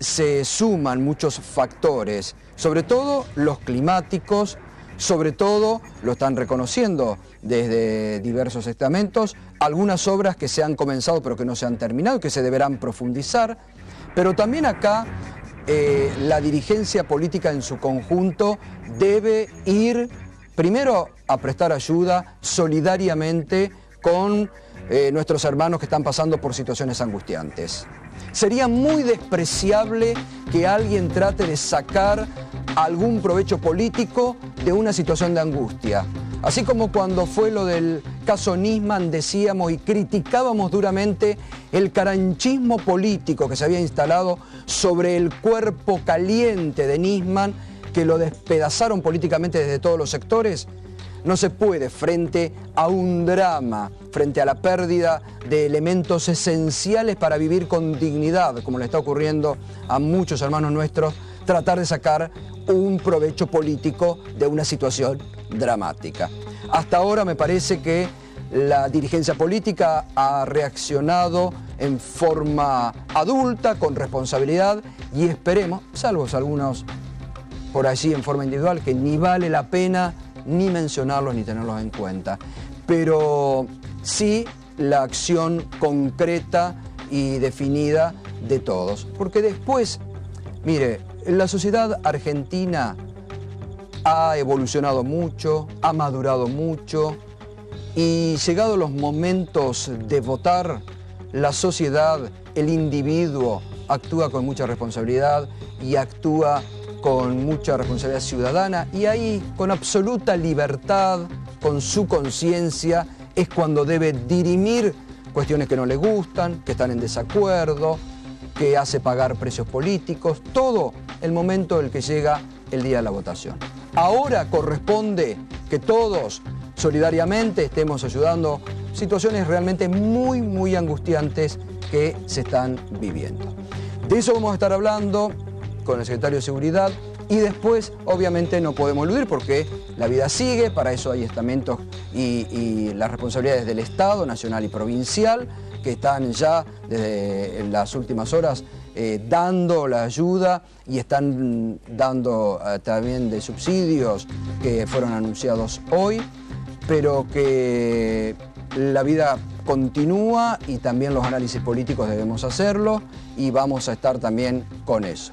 se suman muchos factores, sobre todo los climáticos, sobre todo lo están reconociendo desde diversos estamentos, algunas obras que se han comenzado pero que no se han terminado y que se deberán profundizar, pero también acá la dirigencia política en su conjunto debe ir primero a prestar ayuda solidariamente con nuestros hermanos que están pasando por situaciones angustiantes. Sería muy despreciable que alguien trate de sacar algún provecho político de una situación de angustia. Así como cuando fue lo del caso Nisman decíamos y criticábamos duramente el caranchismo político que se había instalado sobre el cuerpo caliente de Nisman, que lo despedazaron políticamente desde todos los sectores. No se puede, frente a un drama, frente a la pérdida de elementos esenciales para vivir con dignidad, como le está ocurriendo a muchos hermanos nuestros, tratar de sacar un provecho político de una situación dramática. Hasta ahora me parece que la dirigencia política ha reaccionado en forma adulta, con responsabilidad, y esperemos, salvo algunos por allí en forma individual, que ni vale la pena ni mencionarlos ni tenerlos en cuenta, pero sí la acción concreta y definida de todos, porque después, mire, la sociedad argentina ha evolucionado mucho, ha madurado mucho, y llegados los momentos de votar, la sociedad, el individuo, actúa con mucha responsabilidad y actúa con mucha responsabilidad ciudadana, y ahí, con absoluta libertad, con su conciencia, es cuando debe dirimir cuestiones que no le gustan, que están en desacuerdo, que hace pagar precios políticos, todo el momento en el que llega el día de la votación. Ahora corresponde que todos solidariamente estemos ayudando situaciones realmente muy, muy angustiantes que se están viviendo. De eso vamos a estar hablando con el secretario de Seguridad, y después obviamente no podemos eludir porque la vida sigue, para eso hay estamentos y las responsabilidades del Estado, nacional y provincial, que están ya desde las últimas horas dando la ayuda y están dando también de subsidios que fueron anunciados hoy, pero que la vida continúa y también los análisis políticos debemos hacerlo, y vamos a estar también con eso.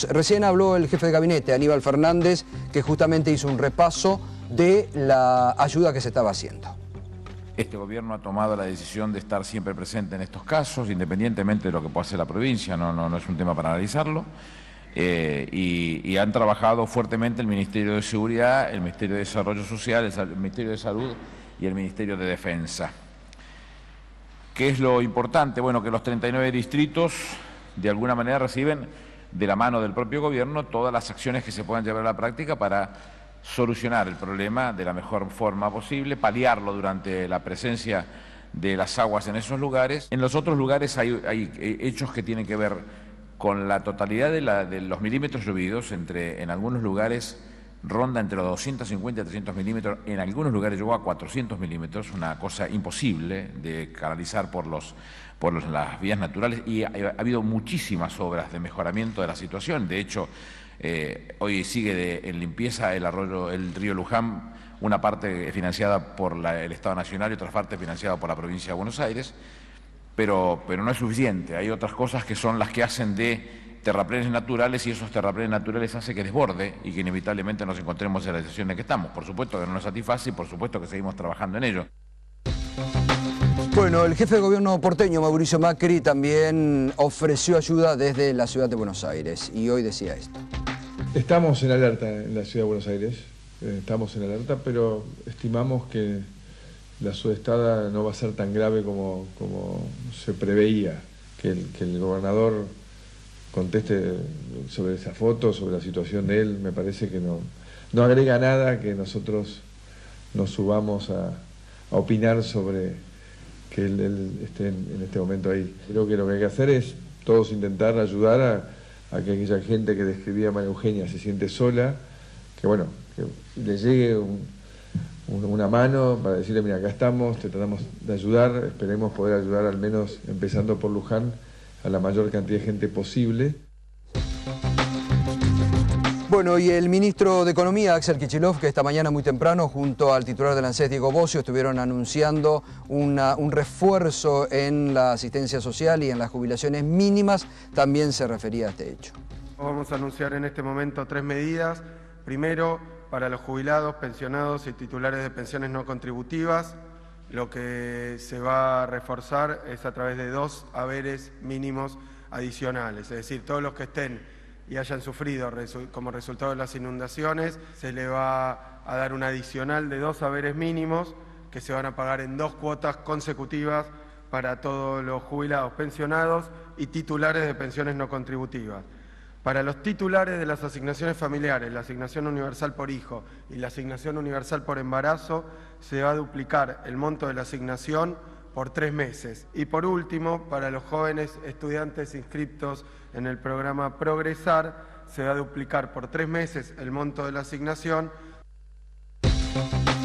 Recién habló el jefe de gabinete, Aníbal Fernández, que justamente hizo un repaso de la ayuda que se estaba haciendo. Este gobierno ha tomado la decisión de estar siempre presente en estos casos, independientemente de lo que pueda hacer la provincia, no es un tema para analizarlo, y han trabajado fuertemente el Ministerio de Seguridad, el Ministerio de Desarrollo Social, el Ministerio de Salud y el Ministerio de Defensa. ¿Qué es lo importante? Bueno, que los 39 distritos de alguna manera reciben de la mano del propio gobierno todas las acciones que se puedan llevar a la práctica para solucionar el problema de la mejor forma posible, paliarlo durante la presencia de las aguas en esos lugares. En los otros lugares hay hechos que tienen que ver con la totalidad de los milímetros llovidos. En algunos lugares ronda entre los 250 y 300 milímetros, en algunos lugares llegó a 400 milímetros, una cosa imposible de canalizar por las vías naturales, y ha habido muchísimas obras de mejoramiento de la situación. De hecho, hoy sigue en limpieza el río Luján, una parte financiada por el Estado Nacional y otra parte financiada por la provincia de Buenos Aires, pero no es suficiente. Hay otras cosas que son las que hacen de terraplenes naturales, y esos terraplenes naturales hacen que desborde y que inevitablemente nos encontremos en la situación en que estamos. Por supuesto que no nos satisface y por supuesto que seguimos trabajando en ello. Bueno, el jefe de gobierno porteño, Mauricio Macri, también ofreció ayuda desde la ciudad de Buenos Aires, y hoy decía esto. Estamos en alerta en la ciudad de Buenos Aires, estamos en alerta, pero estimamos que la sudestada no va a ser tan grave como se preveía, que el gobernador conteste sobre esa foto, sobre la situación de él. Me parece que no agrega nada que nosotros nos subamos a opinar sobre que él esté en este momento ahí. Creo que lo que hay que hacer es todos intentar ayudar a que aquella gente que describía a María Eugenia se siente sola, que bueno, que le llegue una mano para decirle, mira, acá estamos, te tratamos de ayudar, esperemos poder ayudar al menos, empezando por Luján, a la mayor cantidad de gente posible. Bueno, y el ministro de Economía, Axel Kicillof, que esta mañana muy temprano, junto al titular del ANSES, Diego Bossio, estuvieron anunciando un refuerzo en la asistencia social y en las jubilaciones mínimas, también se refería a este hecho. Vamos a anunciar en este momento 3 medidas. Primero, para los jubilados, pensionados y titulares de pensiones no contributivas, lo que se va a reforzar es a través de 2 haberes mínimos adicionales, es decir, todos los que estén y hayan sufrido como resultado de las inundaciones, se le va a dar un adicional de 2 haberes mínimos que se van a pagar en 2 cuotas consecutivas para todos los jubilados, pensionados y titulares de pensiones no contributivas. Para los titulares de las asignaciones familiares, la asignación universal por hijo y la asignación universal por embarazo, se va a duplicar el monto de la asignación por 3 meses. Y por último, para los jóvenes estudiantes inscriptos en el programa Progresar, se va a duplicar por 3 meses el monto de la asignación.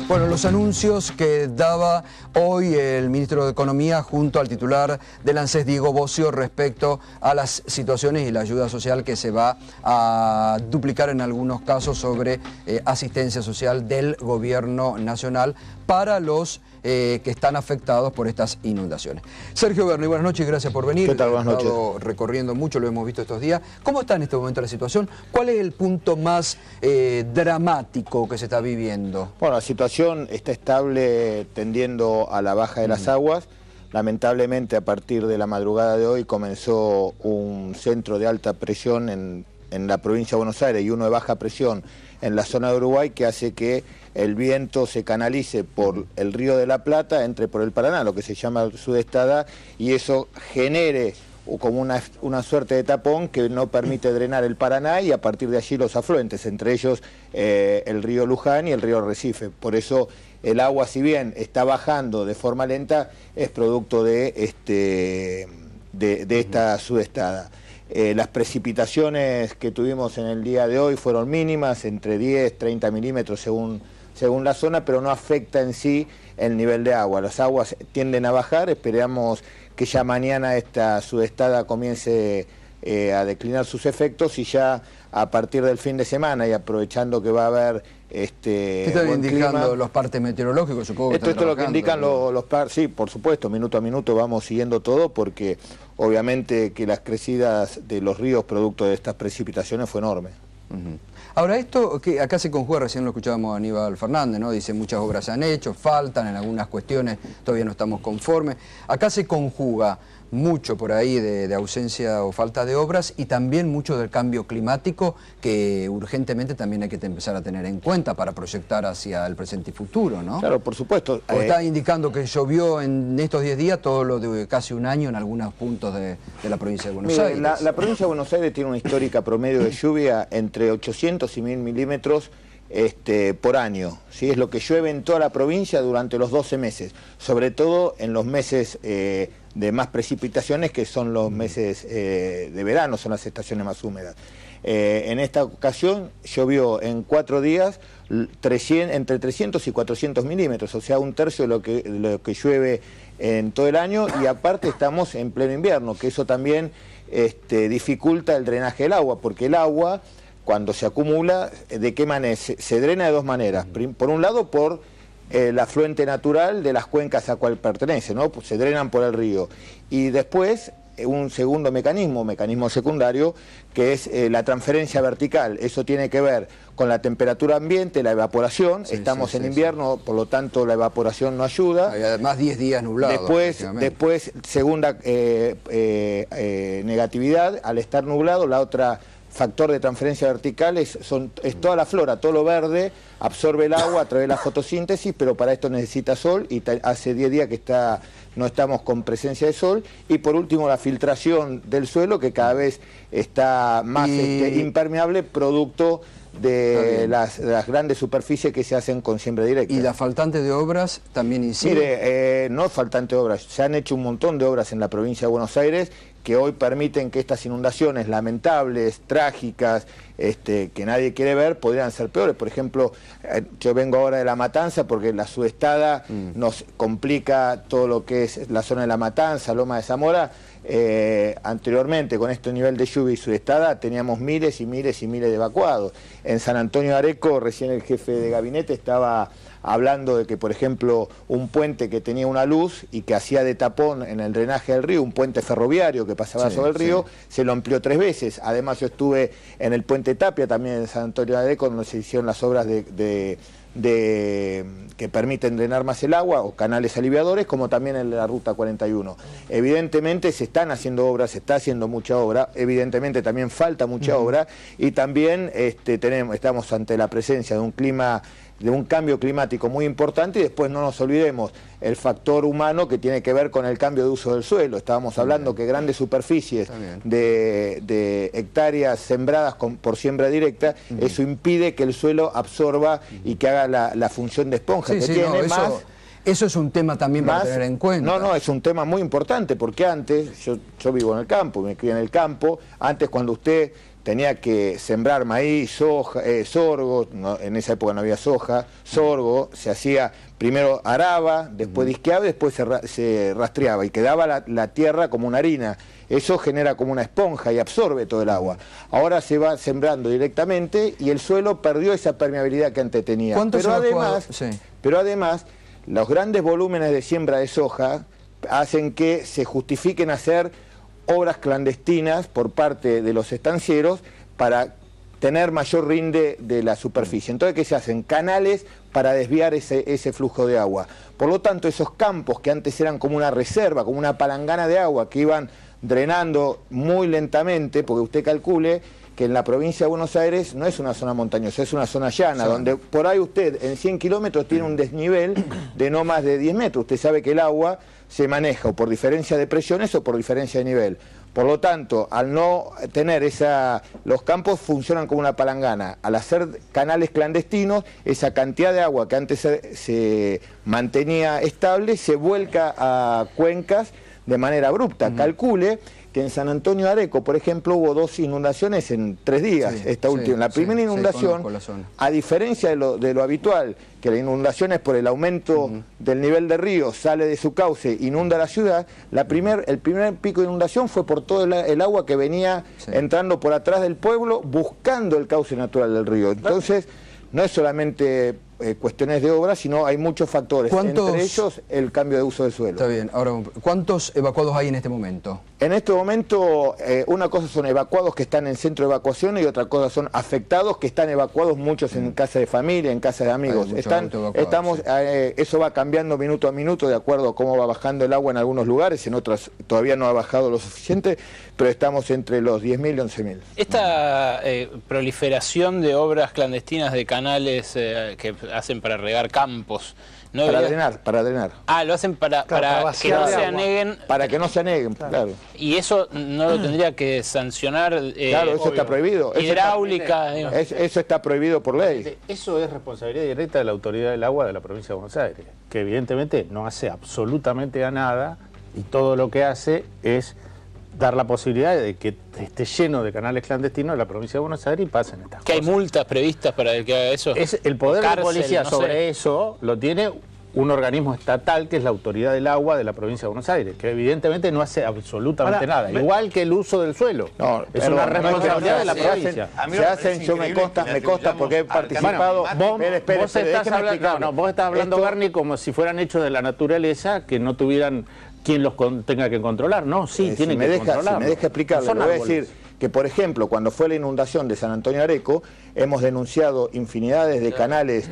Bueno, los anuncios que daba hoy el ministro de Economía junto al titular del ANSES, Diego Bossio, respecto a las situaciones y la ayuda social que se va a duplicar en algunos casos sobre asistencia social del gobierno nacional para los que están afectados por estas inundaciones. Sergio Berni, buenas noches y gracias por venir. ¿Qué tal? Buenas noches. He estado recorriendo mucho, lo hemos visto estos días. ¿Cómo está en este momento la situación? ¿Cuál es el punto más dramático que se está viviendo? Bueno, la situación está estable tendiendo a la baja de las aguas. Lamentablemente, a partir de la madrugada de hoy comenzó un centro de alta presión en la provincia de Buenos Aires y uno de baja presión en la zona de Uruguay, que hace que el viento se canalice por el río de la Plata, entre por el Paraná, lo que se llama sudestada, y eso genere como una suerte de tapón que no permite drenar el Paraná y a partir de allí los afluentes, entre ellos el río Luján y el río Recife. Por eso el agua, si bien está bajando de forma lenta, es producto de esta sudestada. Las precipitaciones que tuvimos en el día de hoy fueron mínimas, entre 10 y 30 milímetros según la zona, pero no afecta en sí el nivel de agua. Las aguas tienden a bajar, esperamos que ya mañana esta sudestada comience a declinar sus efectos y ya a partir del fin de semana y aprovechando que va a haber ¿Qué están indicando clima, los partes meteorológicos? Supongo que esto es lo que indican los partes, sí, por supuesto, minuto a minuto vamos siguiendo todo porque obviamente que las crecidas de los ríos producto de estas precipitaciones fue enorme. Ahora esto, que acá se conjuga, recién lo escuchábamos a Aníbal Fernández, ¿no? Dice muchas obras se han hecho, faltan, en algunas cuestiones todavía no estamos conformes. Acá se conjuga mucho por ahí de ausencia o falta de obras y también mucho del cambio climático que urgentemente también hay que empezar a tener en cuenta para proyectar hacia el presente y futuro, ¿no? Claro, por supuesto. Está indicando que llovió en estos 10 días todo lo de casi un año en algunos puntos de la provincia de Buenos Aires. La provincia de Buenos Aires tiene una histórica promedio de lluvia entre 800 y 1000 milímetros por año, ¿sí? Es lo que llueve en toda la provincia durante los 12 meses, sobre todo en los meses de más precipitaciones, que son los meses de verano, son las estaciones más húmedas. En esta ocasión llovió en 4 días entre 300 y 400 milímetros, o sea, un tercio de lo que llueve en todo el año, y aparte estamos en pleno invierno, que eso también dificulta el drenaje del agua, porque el agua, cuando se acumula, ¿de qué manera? Se drena de 2 maneras. Por un lado, por el afluente natural de las cuencas a cual pertenece, ¿no? Pues se drenan por el río. Y después, un segundo mecanismo secundario, que es la transferencia vertical. Eso tiene que ver con la temperatura ambiente, la evaporación. Estamos en invierno, por lo tanto la evaporación no ayuda. Hay además 10 días nublados. Después segunda negatividad, al estar nublado, la otra factor de transferencia vertical es toda la flora, todo lo verde absorbe el agua a través de la fotosíntesis, pero para esto necesita sol y hace 10 días que no estamos con presencia de sol. Y por último la filtración del suelo, que cada vez está más impermeable producto de las grandes superficies que se hacen con siembra directa. ¿Y la faltante de obras también incide? Mire, no es faltante de obras, se han hecho un montón de obras en la provincia de Buenos Aires que hoy permiten que estas inundaciones lamentables, trágicas, que nadie quiere ver, podrían ser peores. Por ejemplo, yo vengo ahora de La Matanza porque la sudestada nos complica todo lo que es la zona de La Matanza, Loma de Zamora. Anteriormente, con este nivel de lluvia y sudestada, teníamos miles y miles y miles de evacuados. En San Antonio de Areco, recién el jefe de gabinete estaba hablando de que, por ejemplo, un puente que tenía una luz y que hacía de tapón en el drenaje del río, un puente ferroviario que pasaba sobre el río, se lo amplió 3 veces. Además, yo estuve en el puente Tapia, también en San Antonio de Areco, donde se hicieron las obras que permiten drenar más el agua, o canales aliviadores, como también en la Ruta 41. Evidentemente se están haciendo obras, se está haciendo mucha obra, evidentemente también falta mucha obra, y también estamos ante la presencia de un cambio climático muy importante, y después no nos olvidemos el factor humano que tiene que ver con el cambio de uso del suelo. Estábamos hablando que grandes superficies de hectáreas sembradas por siembra directa, eso impide que el suelo absorba y que haga la función de esponja que tiene Eso es un tema también para tener en cuenta. No, es un tema muy importante, porque antes, yo vivo en el campo, me crié en el campo, antes cuando usted tenía que sembrar maíz, soja, sorgo, en esa época no había soja, sorgo, se hacía primero araba, después disqueaba y después se rastreaba y quedaba la tierra como una harina. Eso genera como una esponja y absorbe todo el agua. Ahora se va sembrando directamente y el suelo perdió esa permeabilidad que antes tenía. Pero además, los grandes volúmenes de siembra de soja hacen que se justifiquen hacer obras clandestinas por parte de los estancieros para tener mayor rinde de la superficie. Entonces, ¿qué se hacen? Canales para desviar ese flujo de agua. Por lo tanto, esos campos que antes eran como una reserva, como una palangana de agua que iban drenando muy lentamente, porque usted calcule que en la provincia de Buenos Aires no es una zona montañosa, es una zona llana, donde por ahí usted en 100 kilómetros tiene un desnivel de no más de 10 metros. Usted sabe que el agua se maneja o por diferencia de presiones o por diferencia de nivel. Por lo tanto, al no tener los campos funcionan como una palangana. Al hacer canales clandestinos, esa cantidad de agua que antes se mantenía estable se vuelca a cuencas de manera abrupta. Calcule que en San Antonio de Areco, por ejemplo, hubo 2 inundaciones en 3 días, La primera inundación, a diferencia de lo habitual, que la inundación es por el aumento del nivel del río, sale de su cauce, inunda la ciudad, el primer pico de inundación fue por todo el agua que venía entrando por atrás del pueblo, buscando el cauce natural del río. Entonces, no es solamente cuestiones de obra, sino hay muchos factores, entre ellos el cambio de uso del suelo. Está bien. Ahora, ¿cuántos evacuados hay en este momento? En este momento, una cosa son evacuados que están en centro de evacuación y otra cosa son afectados que están evacuados, muchos en casa de familia, en casa de amigos. Eso va cambiando minuto a minuto de acuerdo a cómo va bajando el agua en algunos lugares, en otros todavía no ha bajado lo suficiente, pero estamos entre los 10.000 y 11.000. Esta proliferación de obras clandestinas de canales que hacen para regar campos, ¿no? Para drenar. Ah, lo hacen para que no se aneguen. Para que no se aneguen, claro. Y eso no lo tendría que sancionar. Claro, eso está prohibido. Hidráulica. Eso está prohibido por ley. Eso es responsabilidad directa de la Autoridad del Agua de la Provincia de Buenos Aires, que evidentemente no hace absolutamente a nada y todo lo que hace es dar la posibilidad de que esté lleno de canales clandestinos en la provincia de Buenos Aires y pasen estas cosas. ¿Que hay multas previstas para el que haga eso? El poder de policía sobre eso lo tiene un organismo estatal que es la Autoridad del Agua de la Provincia de Buenos Aires, que evidentemente no hace absolutamente nada, igual que el uso del suelo. Es una responsabilidad de la provincia. Me consta porque he participado. Vos estás hablando, Bernie, como si fueran hechos de la naturaleza que no tuvieran quien los tenga que controlar. No, tienen que controlarlo. Si me deja explicarlo, le voy a decir que, por ejemplo, cuando fue la inundación de San Antonio de Areco, hemos denunciado infinidades de canales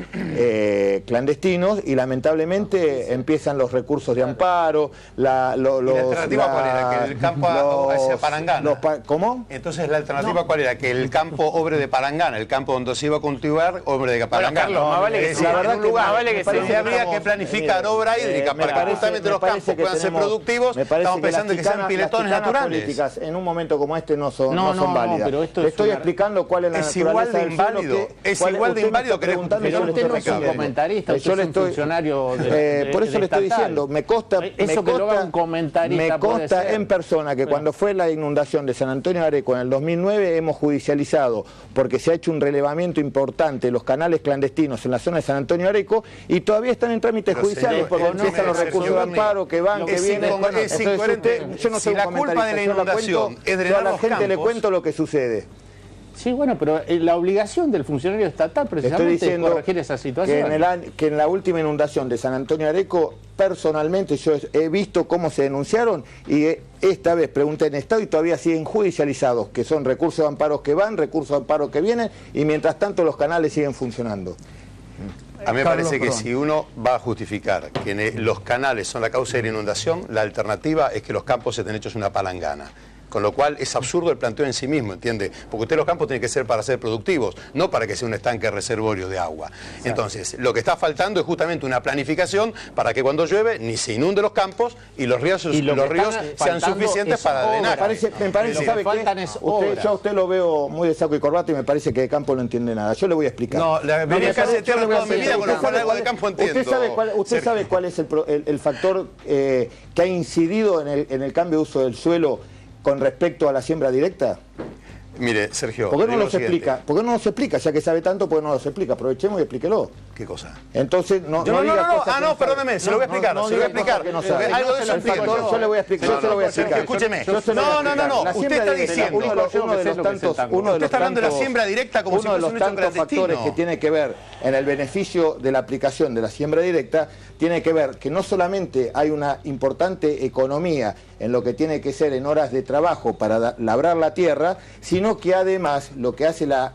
clandestinos y lamentablemente empiezan los recursos de amparo, ¿La alternativa cuál era? ¿Que el campo hacia Palangana? ¿Cómo? Entonces, ¿la alternativa cuál era? Que el campo obre de Palangana, el campo donde se iba a cultivar, obre de Palangana. Bueno, Carlos, habría que planificar obra hídrica para que justamente los campos puedan ser productivos. Estamos pensando que sean piletones naturales. En un momento como este no son no son válidas. Pero esto le estoy explicando cuál es la naturaleza del suelo. Es igual de inválido que preguntando. Pero usted no es un comentarista, usted es un funcionario por eso le estoy diciendo, me consta en persona que cuando fue la inundación de San Antonio de Areco en el 2009 hemos judicializado porque se ha hecho un relevamiento importante de los canales clandestinos en la zona de San Antonio de Areco y todavía están en trámites judiciales porque empiezan los recursos de amparo que van, que vienen. Es incoherente. Yo no soy la culpa de la inundación es drenar los campos. A la gente le cuento lo que sucede. Sí, bueno, pero la obligación del funcionario estatal precisamente es corregir esa situación. Que en la última inundación de San Antonio de Areco, personalmente yo he visto cómo se denunciaron y esta vez pregunté en Estado y todavía siguen judicializados, que son recursos de amparos que van, recursos de amparos que vienen y mientras tanto los canales siguen funcionando. A mí me parece que si uno va a justificar que los canales son la causa de la inundación, la alternativa es que los campos estén hechos una palangana. Con lo cual es absurdo el planteo en sí mismo, ¿entiende? Porque usted los campos tienen que ser para ser productivos, no para que sea un estanque reservorio de agua. Exacto. Entonces, lo que está faltando es justamente una planificación para que cuando llueve ni se inunden los campos y los ríos sean suficientes para drenar. Me parece, ¿sabe qué? Yo a usted lo veo muy de saco y corbata y me parece que de campo no entiende nada. Yo le voy a explicar. No, venía casetero toda mi vida con algo de campo entiendo. ¿Usted sabe cuál es el factor que ha incidido en el cambio de uso del suelo con respecto a la siembra directa? Mire, Sergio, ¿por qué no nos explica? ¿Por qué no nos explica? Ya que sabe tanto, ¿por qué no nos explica? Aprovechemos y explíquelo. ¿Qué cosa? Entonces, no diga cosas. Ah, no, perdóneme, se lo voy a explicar. Se lo voy a explicar. Algo de eso entiendo. Yo le voy a explicar. Yo se lo voy a explicar. Escúcheme. No. Usted está diciendo. Usted está hablando de la siembra directa como si fuese un hecho clandestino. Uno de los tantos factores que tiene que ver en el beneficio de la aplicación de la siembra directa tiene que ver que no solamente hay una importante economía en lo que tiene que ser en horas de trabajo para labrar la tierra, sino que además lo que hace la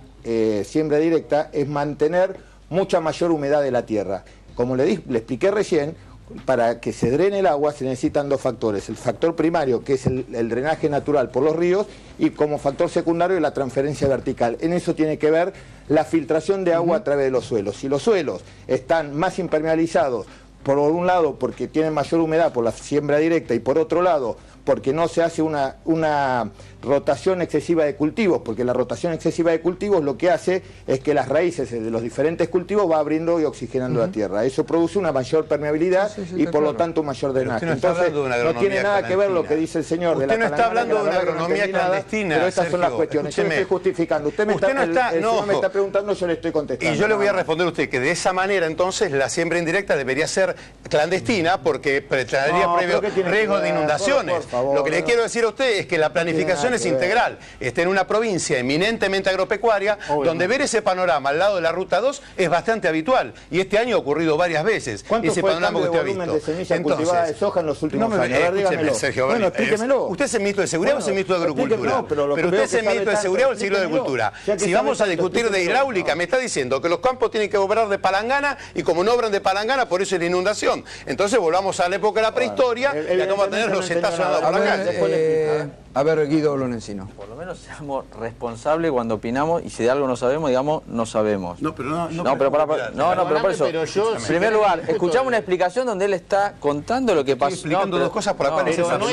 siembra directa es mantener mucha mayor humedad de la tierra. Como le expliqué recién, para que se drene el agua se necesitan dos factores. El factor primario, que es el drenaje natural por los ríos, y como factor secundario la transferencia vertical. En eso tiene que ver la filtración de agua a través de los suelos. Si los suelos están más impermeabilizados, por un lado porque tienen mayor humedad por la siembra directa y por otro lado porque no se hace una rotación excesiva de cultivos, porque la rotación excesiva de cultivos lo que hace es que las raíces de los diferentes cultivos va abriendo y oxigenando la tierra. Eso produce una mayor permeabilidad y por lo tanto un mayor drenaje. Entonces no tiene nada que ver lo que dice el señor de la palangana. Usted no está hablando de una agronomía clandestina, pero estas son las cuestiones. Yo no estoy justificando. Usted me está preguntando, yo le estoy contestando. Y yo le voy a responder a usted que de esa manera entonces la siembra indirecta debería ser clandestina porque traería previo riesgo de inundaciones. Lo que le quiero decir a usted es que la planificación es integral. Está en una provincia eminentemente agropecuaria, donde ver ese panorama al lado de la Ruta 2 es bastante habitual. Y este año ha ocurrido varias veces. Ese panorama que usted ha visto. De semilla cultivada de soja en los últimos años. A ver, dígamelo. Sergio, bueno, explíquemelo. ¿Usted es el ministro de Seguridad o es el ministro de Agricultura? Pero usted es el ministro de Seguridad o el ministro de Agricultura. Si vamos a discutir de hidráulica, me está diciendo que los campos tienen que obrar de palangana y como no obran de palangana, por eso es la inundación. Entonces volvamos a la época de la prehistoria y acá vamos a tener los setazos por acá. A ver, Guido Lonencino. Por lo menos seamos responsables cuando opinamos y si de algo no sabemos, digamos, no sabemos. Pero por eso, en primer lugar, escuchamos una explicación donde él está contando lo que pasó. Explicando dos cosas por la cual es absurdo. No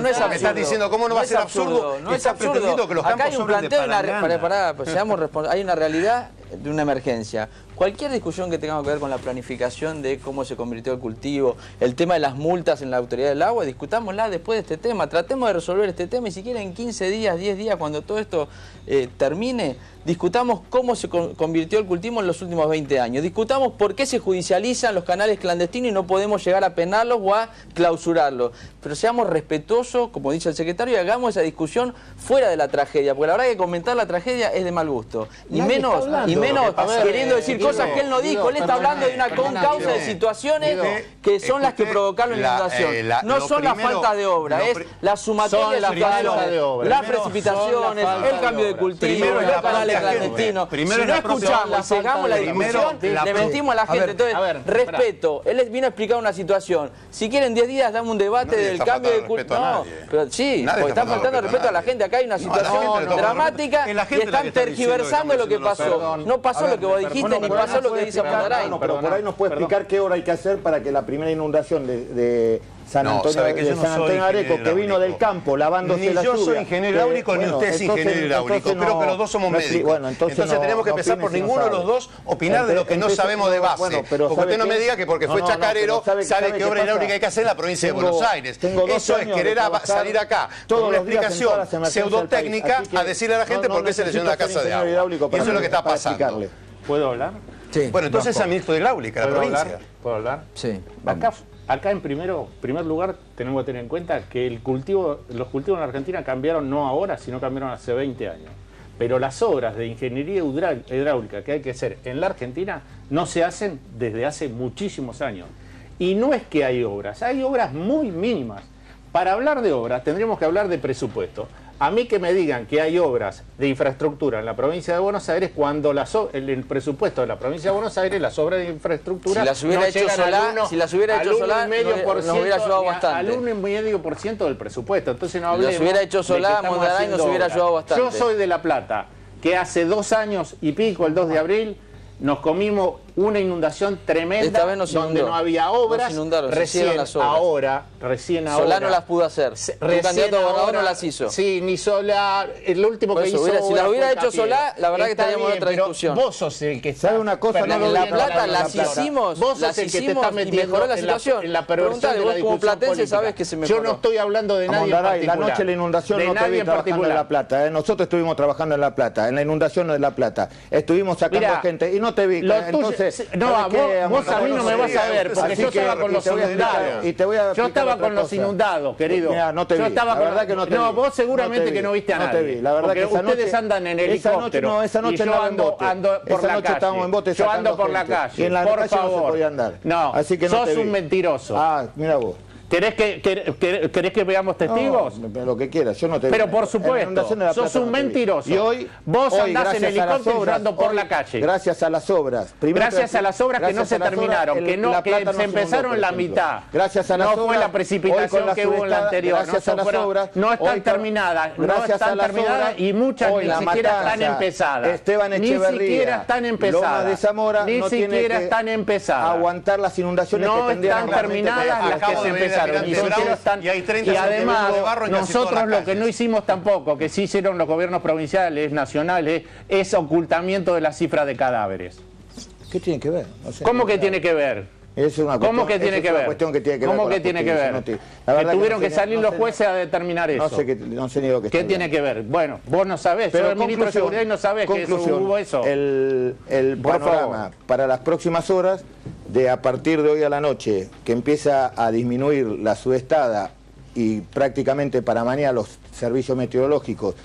es absurdo. Me estás diciendo cómo no va a ser absurdo. No es absurdo. Acá hay un planteo, hay una realidad de una emergencia. Cualquier discusión que tenga que ver con la planificación de cómo se convirtió el cultivo, el tema de las multas en la autoridad del agua, discutámosla después de este tema, tratemos de resolver este tema y si quieren en 15 días, 10 días, cuando todo esto termine, discutamos cómo se convirtió el cultivo en los últimos 20 años, discutamos por qué se judicializan los canales clandestinos y no podemos llegar a penarlos o a clausurarlos, pero seamos respetuosos, como dice el secretario, y hagamos esa discusión fuera de la tragedia, porque la verdad que comentar la tragedia es de mal gusto, y menos queriendo decir cosas que él no dijo. Él está hablando de una concausa de situaciones que son las que provocaron la inundación. No son las faltas de obra, es la sumatoria de las las precipitaciones, el cambio de cultivo, los canales clandestinos. Si no escuchamos y cegamos la discusión, le mentimos a la gente. Entonces, respeto. Él vino a explicar una situación. Si quieren 10 días, damos un debate del cambio de cultivo. No, pero sí, porque están faltando respeto a la gente. Acá hay una situación dramática y están tergiversando lo que pasó. No pasó lo que vos dijiste ni pasó lo que dice Mondarain. Pero por ahí nos puede explicar qué hora hay que hacer para que la primera inundación de San Antonio de Areco, que vino del campo lavándose la lluvia. Ni yo soy ingeniero hidráulico, ni usted es ingeniero hidráulico. Creo que los dos somos médicos. Bueno, entonces tenemos que empezar por ninguno de los dos opinar de lo que no sabemos de base. Porque usted no me diga que porque fue chacarero sabe qué obra hidráulica hay que hacer en la provincia de Buenos Aires. Eso es querer salir acá con una explicación pseudotécnica a decirle a la gente por qué se lesiona la casa de agua. Y eso es lo que está pasando. ¿Puedo hablar? Sí. Bueno, entonces es el ministro de Hidráulica, la provincia. ¿Puedo hablar? Sí. Acá en primer lugar tenemos que tener en cuenta que los cultivos en la Argentina cambiaron no ahora, sino cambiaron hace 20 años. Pero las obras de ingeniería hidráulica que hay que hacer en la Argentina no se hacen desde hace muchísimos años. Y no es que hay obras muy mínimas. Para hablar de obras tendríamos que hablar de presupuesto. A mí que me digan que hay obras de infraestructura en la provincia de Buenos Aires cuando el presupuesto de la provincia de Buenos Aires, las obras de infraestructura, si las hubiera hecho Solá, nos hubiera ayudado bastante. Al 1,5% del presupuesto. Entonces no hablemos. Si las hubiera hecho Solá, Mondaray nos hubiera ayudado bastante. Yo soy de La Plata, que hace 2 años y pico, el 2 de abril, nos comimos una inundación tremenda donde no había obras. Recién ahora. Solá no las pudo hacer. El candidato a gobernador no las hizo. Sí, ni Solá. El último que hizo. Si las hubiera hecho Solá, la verdad que estaríamos en otra discusión. Vos sos el que sabe una cosa. En La Plata las hicimos. Vos sos el que te está metiendo y mejoró la situación. En la perversión de la discusión como platense sabes que se mejoró. Yo no estoy hablando de nadie en particular. La noche de la inundación no te vi trabajando en La Plata. Nosotros estuvimos trabajando en La Plata. En la inundación de La Plata. Estuvimos sacando gente y no te vi. Entonces, vos a mí no me vas a ver, porque yo estaba con los inundados. Yo estaba con los inundados, querido. No te vi. La verdad que no te vi. No, vos seguramente que no viste a nadie. No te vi. La verdad que ustedes andan en helicóptero. Esa noche no ando por la calle. Yo ando por la calle. Por favor. No, sos un mentiroso. Ah, mira vos. ¿Querés que veamos testigos? No, lo que quieras, yo no te Pero por supuesto, sos un mentiroso. Y hoy vos andás en helicóptero y yo ando por la calle. Gracias a las obras. Gracias a las obras que no se terminaron, que se empezaron la mitad. Gracias a las obras. No fue la precipitación que hubo en la anterior. Gracias a las obras. No están terminadas. No están terminadas y muchas ni siquiera están empezadas. Esteban Echeverría. Ni siquiera están empezadas. Loma de Zamora ni siquiera están empezadas. Aguantar las inundaciones que tendrían. No están terminadas las que se empezaron. Y además, nosotros lo que no hicimos tampoco, que sí hicieron los gobiernos provinciales, nacionales, es ocultamiento de la cifra de cadáveres. ¿Qué tiene que ver? ¿Cómo que tiene que ver? ¿Cómo que tiene que ver? ¿Cómo que tiene que ver? Que tuvieron que salir los jueces a determinar eso. No sé ni lo que ¿Qué tiene que ver? Bueno, vos no sabés, sos el ministro de Seguridad y no sabés que hubo eso. El panorama para las próximas horas, a partir de hoy a la noche, que empieza a disminuir la sudestada y prácticamente para mañana los servicios meteorológicos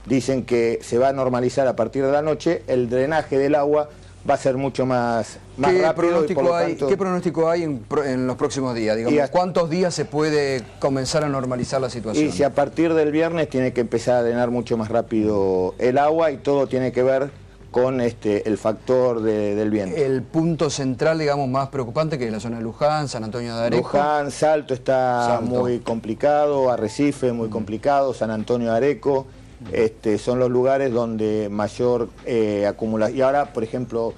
dicen que se va a normalizar a partir de la noche, el drenaje del agua va a ser mucho más rápido. ¿Qué pronóstico hay en los próximos días? Digamos, ¿cuántos días se puede comenzar a normalizar la situación? Y si a partir del viernes tiene que empezar a drenar mucho más rápido el agua y todo tiene que ver con el factor del viento. El punto central, digamos, más preocupante, que es la zona de Luján, San Antonio de Areco. Luján, Salto está muy complicado, Arrecife muy complicado, San Antonio de Areco, son los lugares donde mayor acumulación. Y ahora, por ejemplo,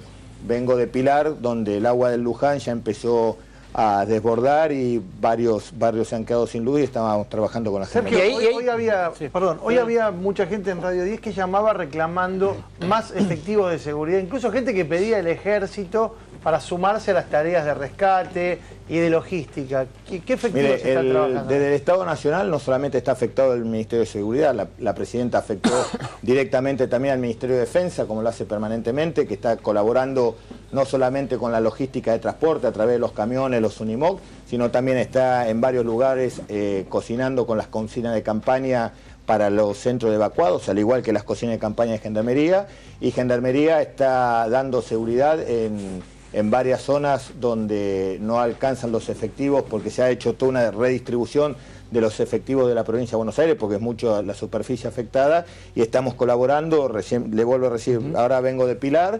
vengo de Pilar, donde el agua del Luján ya empezó a desbordar y varios barrios se han quedado sin luz y estábamos trabajando con la gente. Hoy había mucha gente en Radio 10 que llamaba reclamando más efectivos de seguridad, incluso gente que pedía el ejército para sumarse a las tareas de rescate y de logística. ¿Qué efectivos se está trabajando? Desde el Estado Nacional no solamente está afectado el Ministerio de Seguridad, la Presidenta afectó directamente también al Ministerio de Defensa, como lo hace permanentemente, que está colaborando no solamente con la logística de transporte a través de los camiones, los Unimog, sino también está en varios lugares cocinando con las cocinas de campaña para los centros de evacuados, al igual que las cocinas de campaña de Gendarmería, y Gendarmería está dando seguridad en varias zonas donde no alcanzan los efectivos porque se ha hecho toda una redistribución de los efectivos de la provincia de Buenos Aires porque es mucho la superficie afectada y estamos colaborando. Recién le vuelvo a decir, ahora vengo de Pilar,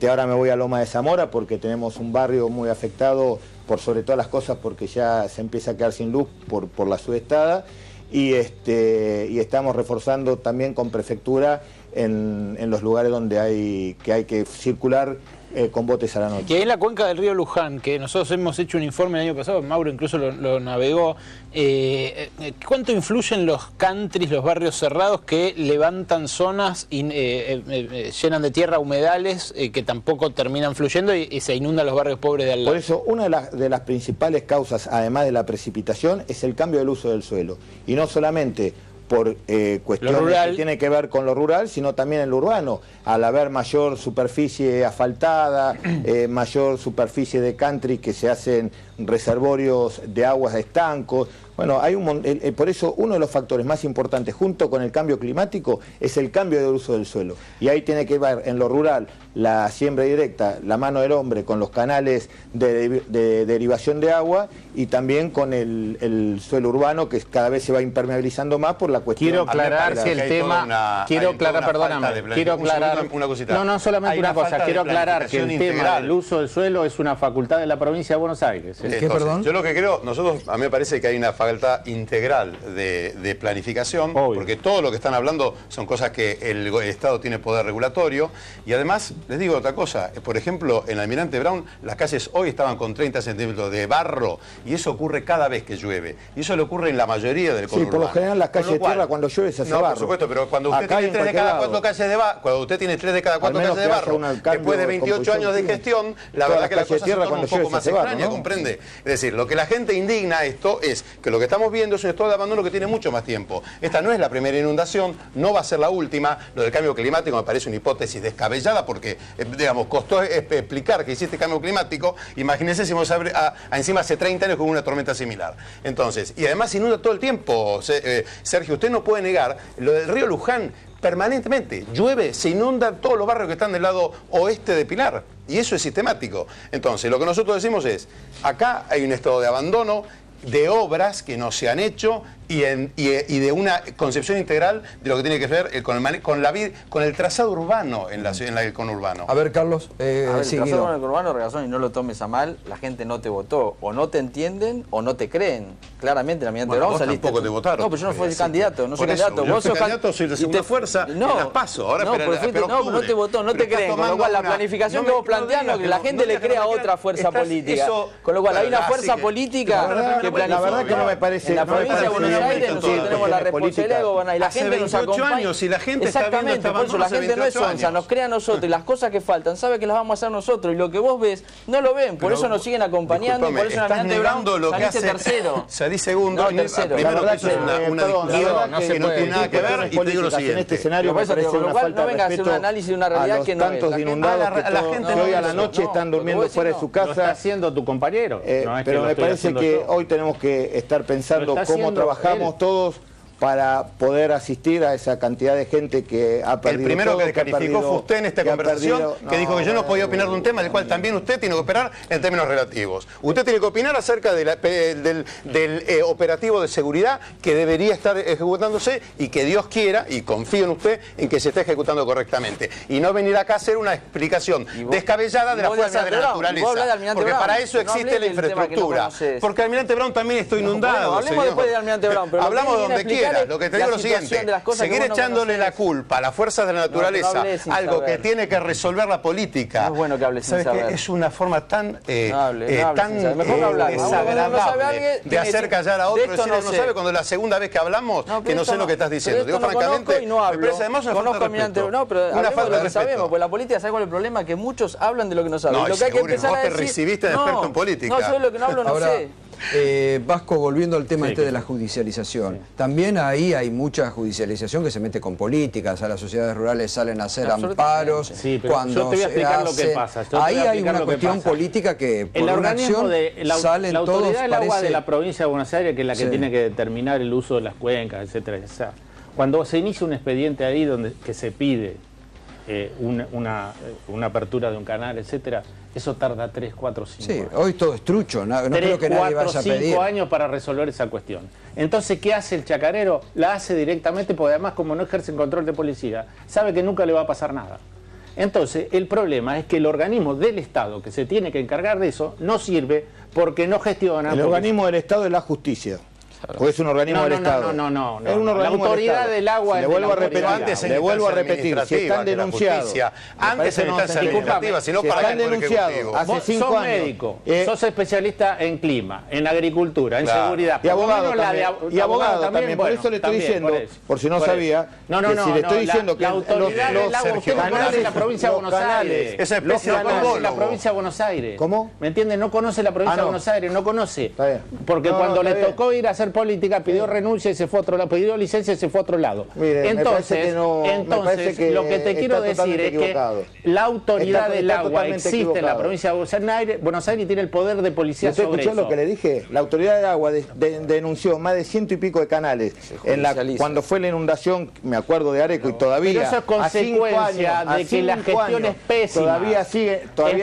ahora me voy a Loma de Zamora porque tenemos un barrio muy afectado por sobre todas las cosas porque ya se empieza a quedar sin luz por la sudestada y estamos reforzando también con prefectura en los lugares donde hay que circular con botes a la noche. Que en la cuenca del río Luján, que nosotros hemos hecho un informe el año pasado, Mauro incluso lo navegó, ¿cuánto influyen los countries, los barrios cerrados que levantan zonas y llenan de tierra humedales que tampoco terminan fluyendo y se inundan los barrios pobres de al lado? Por eso, una de las principales causas, además de la precipitación, es el cambio del uso del suelo. Y no solamente por cuestiones que tienen que ver con lo rural, sino también en lo urbano. Al haber mayor superficie asfaltada, mayor superficie de country que se hacen reservorios de aguas de estancos. Bueno, hay por eso uno de los factores más importantes junto con el cambio climático es el cambio de uso del suelo. Y ahí tiene que ver en lo rural la siembra directa, la mano del hombre con los canales de derivación de agua y también con el suelo urbano que cada vez se va impermeabilizando más por la cuestión. Quiero aclarar que el tema, quiero aclarar una cosita. No, solamente una cosa, quiero aclarar que el tema del uso del suelo es una facultad de la provincia de Buenos Aires. ¿Qué, perdón? Yo lo que creo, a mí me parece que hay una falta integral de planificación, porque todo lo que están hablando son cosas que el Estado tiene poder regulatorio, y además, les digo otra cosa, por ejemplo, en Almirante Brown, las calles hoy estaban con 30 centímetros de barro, y eso ocurre cada vez que llueve, y eso le ocurre en la mayoría del conurbano. Sí, por lo general las calles de tierra cuando llueve se hace barro. Por supuesto, pero cuando usted tiene 3 de cada 4 calles de barro, calles de barro, después de 28 años de gestión, la verdad que la cosa se torna un poco más extraña, ¿comprende? Es decir, lo que la gente indigna a esto es que lo que estamos viendo es un estado de abandono que tiene mucho más tiempo. Esta no es la primera inundación, no va a ser la última. Lo del cambio climático me parece una hipótesis descabellada porque, digamos, costó explicar que existe cambio climático. Imagínense si vamos a encima hace 30 años con una tormenta similar. Entonces, y además inunda todo el tiempo. Sergio, usted no puede negar lo del río Luján. Permanentemente llueve, se inundan todos los barrios que están del lado oeste de Pilar. Y eso es sistemático. Entonces, lo que nosotros decimos es, acá hay un estado de abandono, de obras que no se han hecho y de una concepción integral de lo que tiene que ver con el trazado urbano en el conurbano. A ver, Carlos, el trazado en el conurbano, Regazón, y no lo tomes a mal, la gente no te votó, o no te entienden o no te creen. Claramente, la Almirante Brown saliste. Tampoco te votaron. No, pero yo no fui candidato, no soy candidato. Vos sos candidato, soy de segunda fuerza, no, las paso. Ahora no, pero no te votó, no te creen. Con lo cual, la planificación que vos planteás, que la gente le crea a otra fuerza política. Con lo cual, hay una fuerza política que planifica. La verdad que no me parece. En la provincia de Buenos Aires nosotros tenemos la responsabilidad de gobernar y la gente nos acompaña. Años y la gente exactamente, está por eso la gente no es onza, nos crea a nosotros y las cosas que faltan sabe que las vamos a hacer nosotros y lo que vos ves no lo ven, por eso nos siguen acompañando y por eso en Almirante Brown saliste tercero. Salí segundo, tercero. Primero que eso es una discusión que no tiene nada que ver y te digo lo siguiente. En este escenario me parece una falta de respeto. No venga a hacer un análisis de una realidad que no es. Tantos inundados que hoy a la noche están durmiendo fuera de su casa. Lo está haciendo tu compañero. Pero me parece que hoy tenemos que estar pensando cómo trabajamos todos para poder asistir a esa cantidad de gente que ha perdido. El primero todo, que descalificó fue usted en esta conversación, que dijo que yo no podía opinar de un tema del cual también usted tiene que operar en términos relativos. Usted tiene que opinar acerca del operativo de seguridad que debería estar ejecutándose y que Dios quiera, y confío en usted, en que se esté ejecutando correctamente. Y no venir acá a hacer una explicación descabellada de las fuerzas de la naturaleza. Porque para eso existe la infraestructura. Porque Almirante Brown también está inundado. Hablemos después de Almirante Brown. Hablamos donde quiera. Lo que te digo es lo siguiente, seguir echándole la culpa a las fuersas de la naturaleza, algo que tiene que resolver la política. No es bueno que hables sin saber. Es una forma tan desagradable de hacer callar a otro. Decir, no sabe cuando es la segunda vez que hablamos que no sé lo que estás diciendo. Digo francamente, me parece además una falta de respeto. No, pero hablemos de lo que sabemos, porque la política, ¿sabe cuál es el problema? Que muchos hablan de lo que no saben. Lo que hay que empezar a decir... Vos te recibiste de experto en política. No, yo de lo que no hablo no sé. Vasco, volviendo al tema de la judicialización, también ahí hay mucha judicialización que se mete con políticas, a las sociedades rurales salen a hacer amparos, sí, cuando yo te voy a explicar lo que pasa. Ahí hay una cuestión política que por una acción salen todos. La autoridad del agua de la provincia de Buenos Aires, que es la que tiene que determinar el uso de las cuencas, etcétera, etcétera. Cuando se inicia un expediente ahí que se pide una apertura de un canal, etcétera, eso tarda 3, 4, 5 años. Sí, hoy todo es trucho, no creo que nadie vaya a pedir. 5 años para resolver esa cuestión. Entonces, ¿qué hace el chacarero? La hace directamente porque además, como no ejerce control de policía, sabe que nunca le va a pasar nada. Entonces, el problema es que el organismo del Estado que se tiene que encargar de eso no sirve porque no gestiona. El organismo del Estado es la justicia. o es un organismo del Estado. No. Es un organismo la autoridad del agua. Le vuelvo a repetir, si están denunciados. Antes en instancia administrativa, si no para el Poder Ejecutivo. Hace 5 años. Sos médico, sos especialista en clima, en agricultura, en seguridad. Y abogado también. Por eso le estoy diciendo, por si no sabía, si le estoy diciendo que la autoridad del agua, usted no conoce la provincia de Buenos Aires. Esa especie de la provincia de Buenos Aires. ¿Cómo? ¿Me entiende? No conoce la provincia de Buenos Aires, no conoce. Está bien. Porque cuando le tocó ir a hacer política, pidió renuncia y se fue a otro lado, pidió licencia y se fue a otro lado. Mire, entonces lo que te quiero decir es que la autoridad del agua existe en la provincia de Buenos Aires y tiene el poder de policía sobre eso. ¿Escuchó lo que le dije? La autoridad del agua denunció más de 100 y pico de canales. Cuando fue la inundación, me acuerdo de Areco, y todavía. Pero eso es consecuencia de que la gestión es pésima. Todavía sigue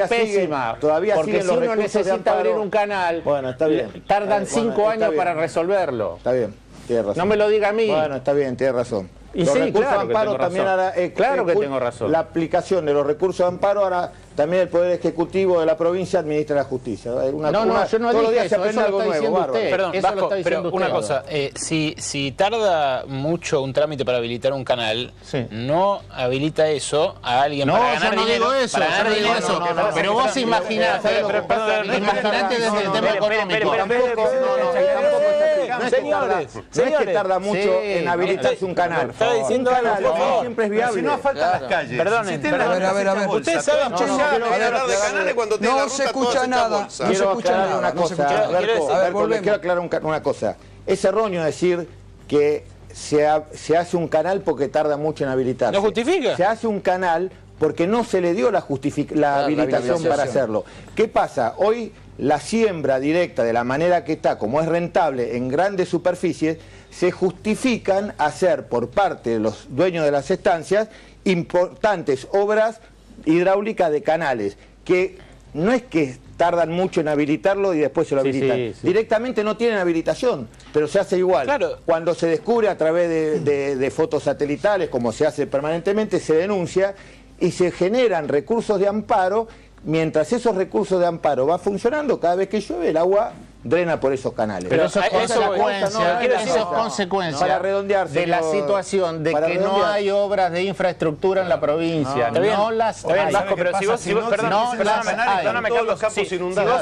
pésima. Porque si uno necesita abrir un canal, bueno, está bien. Tardan 5 años para resolverlo. Está bien, tiene razón. No me lo diga a mí. Bueno, está bien, tiene razón. Y los sí, recursos claro de amparo también ahora, claro que tengo razón. La aplicación de los recursos de amparo ahora también el Poder Ejecutivo de la provincia administra la justicia. Yo no dije eso, eso lo está diciendo usted. Perdón, Vasco, pero una cosa, si tarda mucho un trámite para habilitar un canal, no habilita eso a alguien para ganar dinero. No, yo no digo eso, para ganar dinero. Pero vos imaginate, imaginate desde el tema económico. No es que tarda mucho en habilitarse un canal. Estaba diciendo algo siempre es viable. Si no asfaltan las calles. Perdón, a ver. Ustedes saben no se escucha nada. Quiero aclarar una cosa. Quiero aclarar una cosa. Es erróneo decir que se hace un canal porque tarda mucho en habilitarse. ¿No justifica? Se hace un canal porque no se le dio la habilitación para hacerlo. ¿Qué pasa? Hoy la siembra directa, de la manera que está, como es rentable en grandes superficies, se justifican hacer por parte de los dueños de las estancias importantes obras hidráulicas de canales, que no es que tardan mucho en habilitarlo y después se lo habilitan. Directamente no tienen habilitación, pero se hace igual. Claro. Cuando se descubre a través de fotos satelitales, como se hace permanentemente, se denuncia y se generan recursos de amparo. Mientras esos recursos de amparo va funcionando, cada vez que llueve el agua drena por esos canales. Pero eso es consecuencia para redondear, de la situación de que no hay obras de infraestructura en la provincia. No las hay. Vasco, pero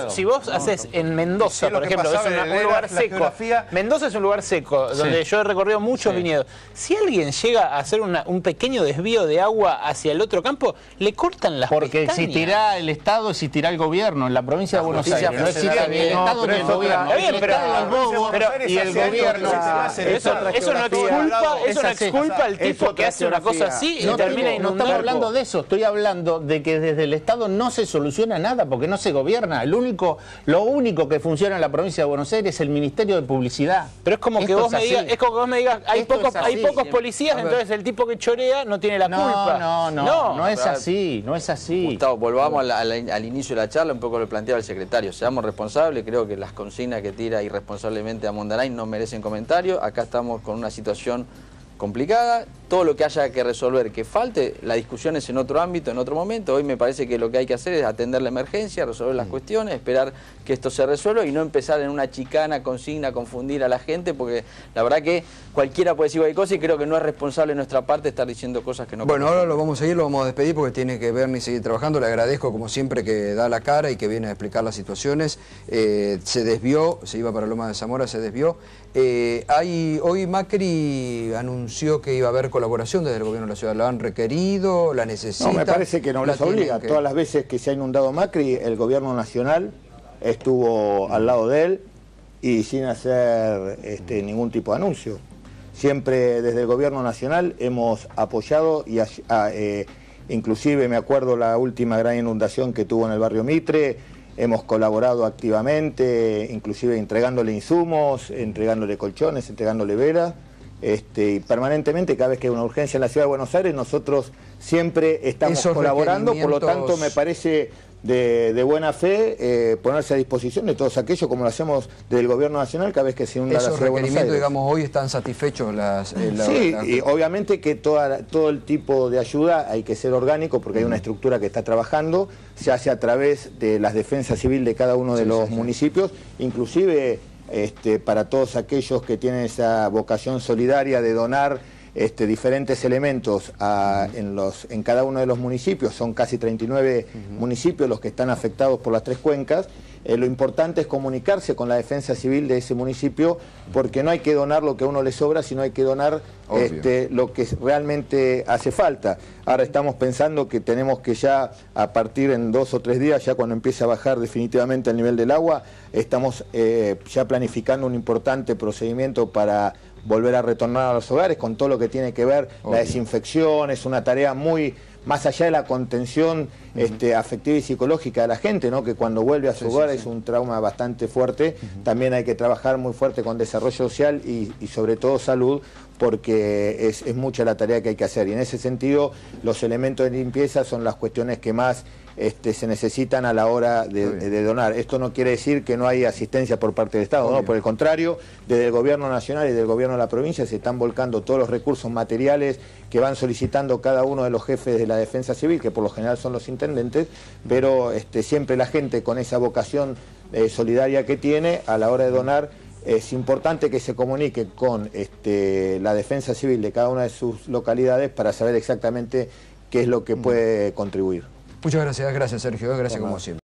si vos haces en Mendoza, por ejemplo, es un lugar seco. Mendoza es un lugar seco, donde yo he recorrido muchos viñedos. Si alguien llega a hacer un pequeño desvío de agua hacia el otro campo, le cortan las pestañas. Porque existirá el Estado, existirá el gobierno. En la provincia de Buenos Aires no existe ni el Estado ni el gobierno. Y el gobierno. Eso no exculpa al tipo que hace una cosa así y termina inundando. No estamos hablando de eso. Estoy hablando de que desde el Estado no se soluciona nada porque no se gobierna. Lo único que funciona en la provincia de Buenos Aires es el Ministerio de Publicidad. Pero es como que vos me digas, hay pocos policías, entonces el tipo que chorea no tiene la culpa. No es así, no es así. Gustavo, volvamos al inicio de la charla, un poco lo planteaba el secretario. Seamos responsables, creo que las consignas que tira irresponsablemente a Mondarain no merecen comentario. Acá estamos con una situación complicada. Todo lo que haya que resolver, que falte, la discusión es en otro ámbito, en otro momento. Hoy me parece que lo que hay que hacer es atender la emergencia, resolver las cuestiones, esperar que esto se resuelva y no empezar en una chicana, consigna, confundir a la gente, porque la verdad que cualquiera puede decir cualquier cosa y creo que no es responsable de nuestra parte estar diciendo cosas que no. Bueno, ahora lo vamos a seguir, lo vamos a despedir porque tiene que ver ni seguir trabajando. Le agradezco como siempre que da la cara y que viene a explicar las situaciones. Se desvió, se iba para Loma de Zamora, se desvió. Hoy Macri anunció que iba a haber colaboración desde el gobierno de la ciudad. ¿Lo han requerido? ¿La necesitan? No, me parece que no les obliga. Todas las veces que se ha inundado Macri, el gobierno nacional estuvo al lado de él y sin hacer ningún tipo de anuncio. Siempre desde el gobierno nacional hemos apoyado y inclusive me acuerdo la última gran inundación que tuvo en el barrio Mitre. Hemos colaborado activamente, inclusive entregándole insumos, entregándole colchones, entregándole velas. Y permanentemente, cada vez que hay una urgencia en la ciudad de Buenos Aires, nosotros siempre estamos colaborando, por lo tanto me parece de buena fe ponerse a disposición de todos aquellos, como lo hacemos del gobierno nacional cada vez que se inunda la ciudad de Buenos Aires. Digamos, hoy están satisfechos y obviamente que todo el tipo de ayuda hay que ser orgánico porque hay una estructura que está trabajando, se hace a través de las defensas civiles de cada uno de los municipios, inclusive para todos aquellos que tienen esa vocación solidaria de donar diferentes elementos en cada uno de los municipios. Son casi 39 municipios los que están afectados por las 3 cuencas. Lo importante es comunicarse con la defensa civil de ese municipio, porque no hay que donar lo que a uno le sobra, sino hay que donar lo que realmente hace falta. Ahora estamos pensando que tenemos que ya, a partir en 2 o 3 días, ya cuando empiece a bajar definitivamente el nivel del agua, estamos ya planificando un importante procedimiento para volver a retornar a los hogares, con todo lo que tiene que ver la desinfección. Es una tarea muy más allá de la contención afectiva y psicológica de la gente, ¿no? Que cuando vuelve a su hogar es un trauma bastante fuerte. También hay que trabajar muy fuerte con desarrollo social y sobre todo salud, porque es mucha la tarea que hay que hacer. Y en ese sentido, los elementos de limpieza son las cuestiones que más se necesitan a la hora de donar. Esto no quiere decir que no hay asistencia por parte del Estado, no, por el contrario, desde el Gobierno Nacional y del Gobierno de la provincia se están volcando todos los recursos materiales que van solicitando cada uno de los jefes de la Defensa Civil, que por lo general son los intendentes, pero siempre la gente con esa vocación solidaria que tiene a la hora de donar. Es importante que se comunique con la Defensa Civil de cada una de sus localidades para saber exactamente qué es lo que puede contribuir. Muchas gracias Sergio, gracias como siempre.